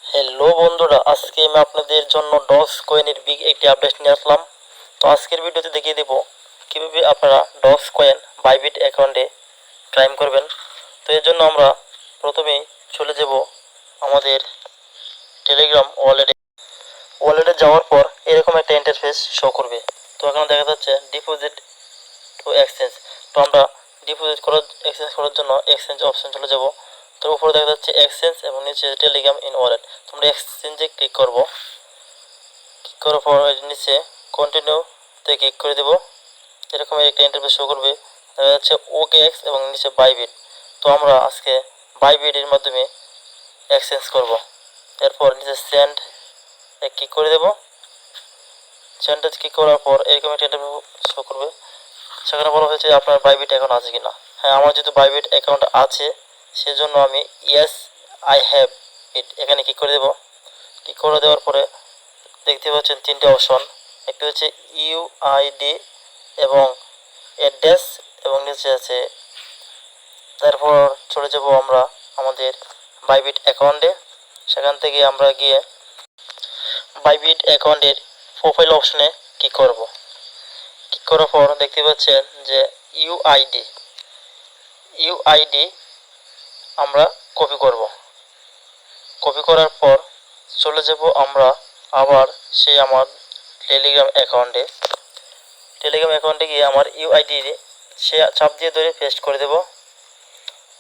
Hello বন্ধুরা, আজকে আমি আপনাদের জন্য ডক্স কয়েনের বিগ একটি আপডেট নিয়ে আসলাম। তো আজকের ভিডিওতে দেখিয়ে দেব কিভাবে আপনারা ডক্স কয়েন বাইবিট অ্যাকাউন্টে ক্লাইম করবেন। তো এর জন্য আমরা প্রথমেই চলে যাব আমাদের টেলিগ্রাম ওয়ালেটে যাওয়ার পর এরকম একটা ইন্টারফেস শো করবে। তো এখানে দেখা যাচ্ছে ডিপোজিট টু এক্সচেঞ্জ। তো আমরা এক্সচেঞ্জ করার জন্য এক্সচেঞ্জ অপশন চলে যাব। তো উপরে দেখা যাচ্ছে এক্সচেঞ্জ এবং নিচে টেলিগ্রাম ইন ওয়ালেট। তোমরা এক্সচেঞ্জে ক্লিক করবো। ক্লিক করার পর নিচে কন্টিনিউতে ক্লিক করে দেবো। এরকম একটা ইন্টারফেস শো করবে, দেখা যাচ্ছে ওকে এক্স এবং নিচে বাইবিট। তো আমরা আজকে বাইবিটের মাধ্যমে এক্সচেঞ্জ করব। এরপর নিচে সেন্ড ক্লিক করে দেবো। সেন্ডে ক্লিক করার পর এরকম একটা ইন্টারফেস শো করবে, সেখানে বলা হয়েছে আপনার বাইবিট অ্যাকাউন্ট আছে কিনা। হ্যাঁ, আমার যেহেতু বাইবিট অ্যাকাউন্ট আছে সেজন্য আমি ইয়েস আই হ্যাভ ইট এখানে ক্লিক করে দেবো। ক্লিক করে দেওয়ার পরে দেখতে পাচ্ছেন তিনটে অপশন, একটি হচ্ছে ইউআইডি এবং অ্যাড্রেস এবং নিচে আছে। তারপর চলে যাব আমরা আমাদের বাইবিট অ্যাকাউন্টে। সেখান থেকে আমরা গিয়ে বাইবিট অ্যাকাউন্টের প্রোফাইল অপশনে ক্লিক করব। ক্লিক করার পর দেখতে পাচ্ছেন যে ইউআইডি আমরা কপি করব। কপি করার পর চলে যাব আমরা আবার সেই আমার টেলিগ্রাম অ্যাকাউন্টে গিয়ে আমার ইউআইডি সে চাপ দিয়ে ধরে পেস্ট করে দেব।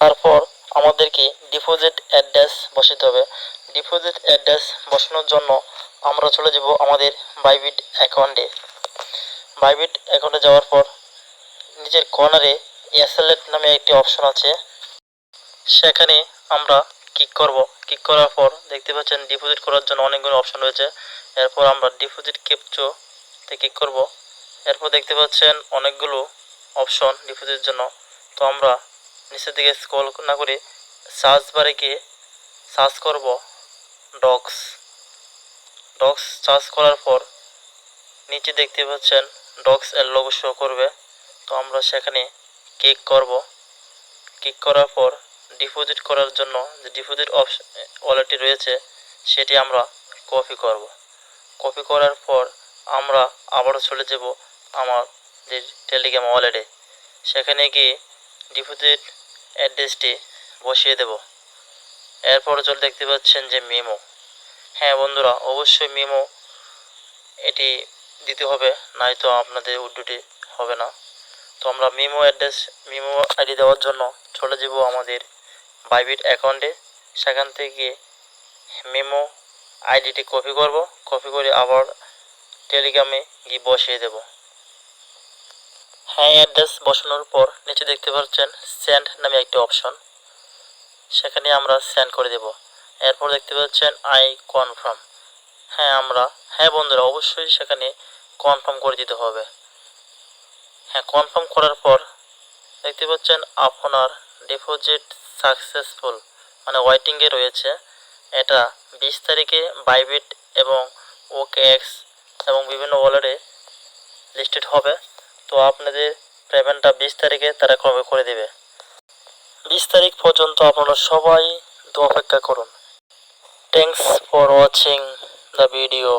তারপর আমাদেরকে ডিপোজিট অ্যাড্রেস বসাতে হবে। ডিপোজিট অ্যাড্রেস বসানোর জন্য আমরা চলে যাব আমাদের বাইবিট অ্যাকাউন্টে যাওয়ার পর নিচের কর্নারে এসএলএট নামে একটি অপশন আছে, সেখানে আমরা ক্লিক করব। ক্লিক করার পর দেখতে পাচ্ছেন ডিপোজিট করার জন্য অনেকগুলো অপশন রয়েছে। এরপর আমরা ডিপোজিট ক্যাপচাতে ক্লিক করব। এরপর দেখতে পাচ্ছেন অনেকগুলো অপশন ডিপোজিটের জন্য। তো আমরা নিচের দিকে স্ক্রল না করে সার্চ বারে গিয়ে সার্চ করব ডক্স। সার্চ করার পর নিচে দেখতে পাচ্ছেন ডক্স এর লোগো শো করবে। তো আমরা সেখানে ক্লিক করব। ক্লিক করার পর ডিপোজিট করার জন্য যে ডিপোজিট অপশন ওয়ালেটটি রয়েছে সেটি আমরা কপি করব। কপি করার পর আমরা আবারও চলে যাব আমার যে টেলিগ্রাম ওয়ালেটে, সেখানে গিয়ে ডিপোজিট অ্যাড্রেসটি বসিয়ে দেব। এরপর চলে দেখতে পাচ্ছেন যে মেমো। হ্যাঁ বন্ধুরা, অবশ্যই মেমো এটি দিতে হবে, নয়তো আপনাদের উইথড্রটি হবে না। তো আমরা মেমো আইডি দেওয়ার জন্য চলে যাব আমাদের বাইবিট অ্যাকাউন্টে। সেখান থেকে গিয়ে মেমো আইডিটি কপি করব। কপি করে আবার টেলিগ্রামে গিয়ে বসিয়ে দেব। হ্যাঁ, অ্যাড্রেস বসানোর পর নিচে দেখতে পাচ্ছেন সেন্ড নামে একটি অপশন, সেখানে আমরা সেন্ড করে দেব। এরপর দেখতে পাচ্ছেন আই কনফার্ম। হ্যাঁ বন্ধুরা, অবশ্যই সেখানে কনফার্ম করে দিতে হবে। হ্যাঁ, কনফার্ম করার পর দেখতে পাচ্ছেন আপনার ডিপোজিট সাকসেসফুল মানে ওয়েটিংয়ে রয়েছে। এটা 20 তারিখে বাইবিট এবং ওকেএক্স এবং বিভিন্ন ওয়ালেটে লিস্টেড হবে। তো আপনাদের পেমেন্টটা 20 তারিখে তারা কবে করে দেবে। 20 তারিখ পর্যন্ত আপনারা সবাই অপেক্ষা করুন। Thanks for watching the video.